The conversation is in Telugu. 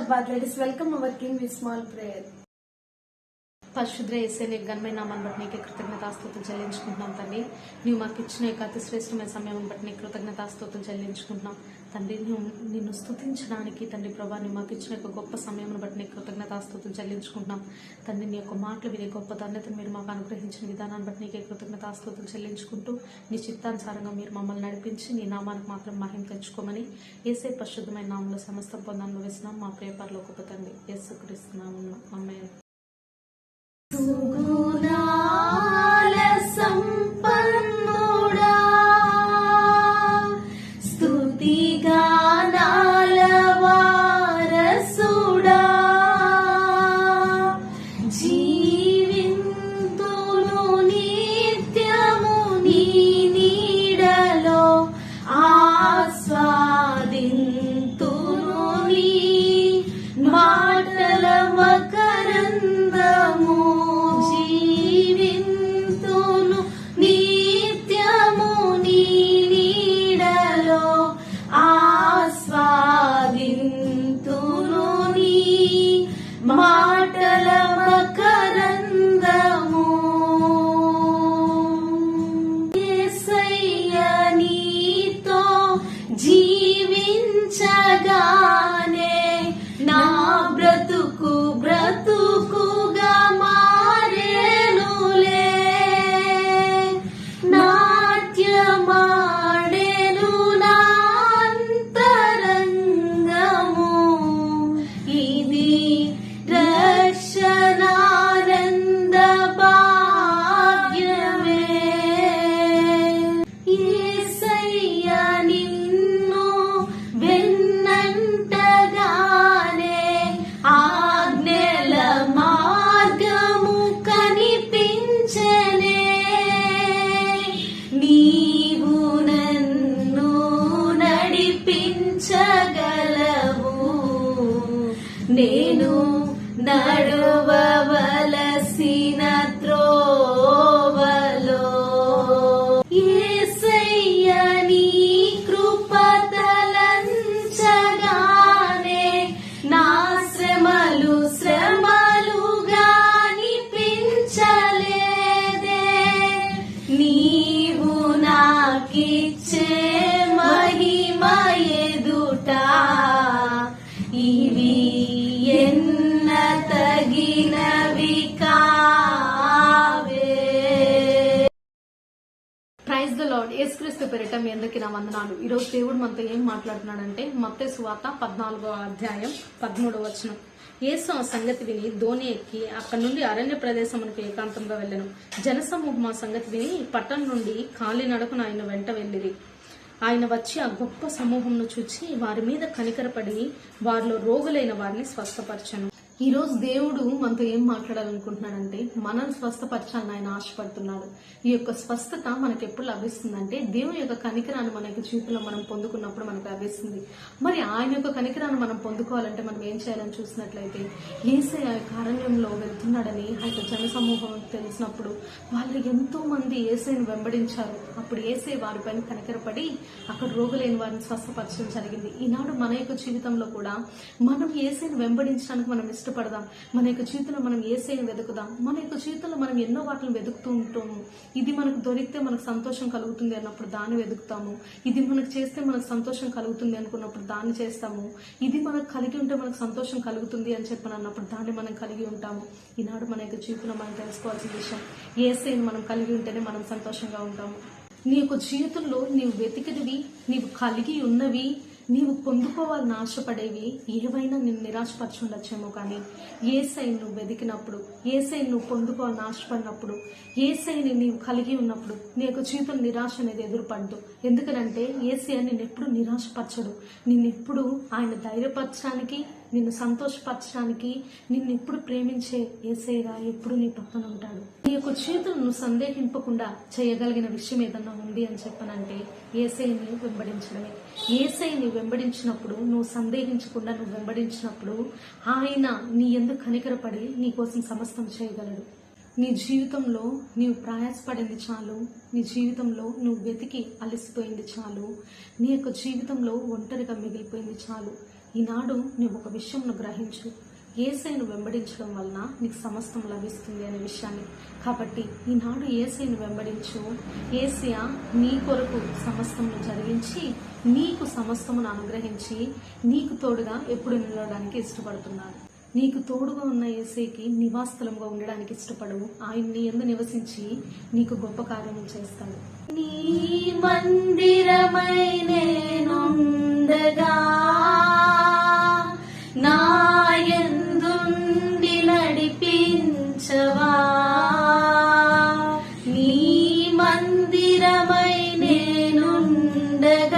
Shabbat. Let us welcome our King with small prayer. పరిశుద్ధ యేసయ్య ఘనమైన నామాన్ని బట్టి నీకు కృతజ్ఞతాస్తుతులు చెల్లించుకుంటున్నాం తండ్రి. నీవు మాకు ఇచ్చిన యొక్క అతి శ్రేష్టమైన సమయం బట్టి నీకు కృతజ్ఞతాస్తుతులు చెల్లించుకుంటున్నాం తండ్రి. నిన్ను స్తుతించడానికి తండ్రి ప్రభా, నీ మాకు ఇచ్చిన యొక్క గొప్ప సమయం బట్టి నీకు కృతజ్ఞతాస్తుతులు చెల్లించుకుంటున్నాం తండ్రి. నీ యొక్క మాటలు వినే గొప్ప ధన్యతను మీరు మాకు అనుగ్రహించిన విధానాన్ని బట్టి నీకే కృతజ్ఞతాస్తుతులు చెల్లించుకుంటూ నీ చిత్తానుసారంగా మీరు మమ్మల్ని నడిపించి నీ నామానికి మాత్రం మహిమ తెచ్చుకోమని యేసయ్య పరిశుద్ధమైన నామంలో సమస్త పొంది అనుభవిస్తున్నాం మా ప్రియ పరలోకపు తండ్రి యేసుక్రీస్తు నామమున ఆమేన్. సుగుణాల సంపన్నుడా, స్తుతి గానాల వారసుడా, జీవింతును నిత్యము నీ నీడలో ఆస్వాదింతును నీ మాటల మకరందము, జీవింతును నిత్యము నీ నీడలో ఆస్వాదింతును నీ మాటల మకరందము. యేసయ్య నీతో జీవించగానే నా బ్రతుకు బ్రతుకుగా మారేనులే, నాట్యమాడెను నా అంతరంగము, ఇది రక్షణానంద భాగ్యమే. యేసయ్య నిన్ను వెన్నంటగానే ఆజ్ఞల మార్గము కనిపించెనే, నీవు నన్ను నడిపించగలవు, నేను నడవవలసిన త్రోవలో. యేసయ్య నీ కృప తలంచగానే నా శ్రమలు శ్రమలుగా అనిపించలేదే, నీవు నాకిచ్చే మహిమ ఎదుట ఇవి ఎన్న తగినవి కావే. Praise the lord. యేసుక్రీస్తు పేరిట మీ అందరికీ నా వందనాలు. ఈరోజు దేవుడు మనతో ఏం మాట్లాడుతున్నాడంటే మత్తయి సువార్త 14వ అధ్యాయం 13వ వచనం. యేసు ఆ సంగతి విని దోణి ఎక్కి అక్కడి నుండి అరణ్య ప్రదేశమునకు ఏకాంతంగా వెళ్ళెను. జనసమూహం ఆ సంగతి విని పట్టణం నుండి కాలినడకన ఆయన వెంట వెళ్ళిరి. ఆయన వచ్చి ఆ గొప్ప సమూహంను చూచి వారి మీద కనికరపడి వారిలో రోగులైన వారిని స్వస్థపరచను. ఈ రోజు దేవుడు మనతో ఏం మాట్లాడాలనుకుంటున్నాడంటే మనల్ని స్వస్థపరచాలని ఆయన ఆశపడుతున్నాడు. ఈ యొక్క స్వస్థత మనకు ఎప్పుడు లభిస్తుందంటే దేవుని యొక్క కనికరాన్ని మన యొక్క జీవితంలో మనం పొందుకున్నప్పుడు మనకు లభిస్తుంది. మరి ఆయన యొక్క కనికరాన్ని మనం పొందుకోవాలంటే మనం ఏం చేయాలని చూసినట్లయితే, యేసయ్య ఆ యొక్క అరణ్యంలో వెళ్తున్నాడని ఆ యొక్క జన సమూహం తెలిసినప్పుడు వాళ్ళు ఎంతో మంది యేసయ్యను వెంబడించారు. అప్పుడు యేసయ్య వారిపైన కనికరపడి అక్కడ రోగులైన వారిని స్వస్థపరచడం జరిగింది. ఈనాడు మన యొక్క జీవితంలో కూడా మనం యేసయ్యను వెంబడించడానికి మనం ఇష్టపడదాం. మన యొక్క జీవితంలో మనం యేసయ్యను వెతుకుదాం. మన యొక్క జీవితంలో మనం ఎన్నో వాటిని వెతుకుతూ ఉంటాము. ఇది మనకు దొరికితే మనకు సంతోషం కలుగుతుంది అన్నప్పుడు దాన్ని వెతుకుతాము. ఇది మనకు చేస్తే మనకు సంతోషం కలుగుతుంది అనుకున్నప్పుడు దాన్ని చేస్తాము. ఇది మనకు కలిగి ఉంటే మనకు సంతోషం కలుగుతుంది అని చెప్పని అన్నప్పుడు దాన్ని మనం కలిగి ఉంటాము. ఈనాడు మన యొక్క జీవితంలో మనం తెలుసుకోవాల్సిన విషయం, యేసయ్యను మనం కలిగి ఉంటేనే మనం సంతోషంగా ఉంటాము. నీ యొక్క జీవితంలో నీవు వెతికినవి, నీవు కలిగి ఉన్నవి, నీవు పొందుకోవాలని ఆశపడేవి ఏవైనా నిన్ను నిరాశపరచుండొచ్చేమో, కానీ యేసయ్యను నువ్వు వెతికినప్పుడు, యేసయ్యను నువ్వు పొందుకోవాలని ఆశపడినప్పుడు, యేసయ్యని నీవు కలిగి ఉన్నప్పుడు నీ యొక్క జీవితం నిరాశ అనేది ఎదురుపడదు. ఎందుకనంటే యేసయ్య నిన్నెప్పుడు నిరాశపరచడు. నిన్నెప్పుడు ఆయన ధైర్యపరచడానికి, నిన్ను సంతోషపరచడానికి, నిన్నెప్పుడు ప్రేమించే యేసయ్యగా ఎప్పుడు నీ పక్కన ఉంటాడు. నీ యొక్క జీవితం నువ్వు సందేహింపకుండా చేయగలిగిన విషయం ఏదన్నా ఉంది అని చెప్పనంటే యేసయ్యని వెంబడించడమే. యేసయ్యని వెంబడించినప్పుడు, నువ్వు సందేహించకుండా నువ్వు వెంబడించినప్పుడు ఆయన నీ యందు కనికరపడి నీ కోసం సమస్తం చేయగలడు. నీ జీవితంలో నీవు ప్రయాసపడింది చాలు, నీ జీవితంలో నువ్వు వెతికి అలసిపోయింది చాలు, నీ యొక్క జీవితంలో ఒంటరిగా మిగిలిపోయింది చాలు. ఈనాడు నువ్వు ఒక విషయంను గ్రహించు, యేసయ్యను వెంబడించడం వలన నీకు సమస్తం లభిస్తుంది అనే విషయాన్ని. కాబట్టి ఈనాడు యేసయ్యను వెంబడించు. యేసయ్య నీ కొరకు సమస్తమును జరిగించి నీకు సమస్తమును అనుగ్రహించి నీకు తోడుగా ఎప్పుడు నిలవడానికి ఇష్టపడుతున్నాడు. నీకు తోడుగా ఉన్న యేసయ్యకి నివాసస్థలంగా ఉండడానికి ఇష్టపడవు. ఆయన నీ యందు నివసించి నీకు గొప్ప కార్యములు చేస్తాడు. నీ మందిరమై నేనుండగా నా యందుండి నడిపించవా. నీ మందిరమై నేనుండగా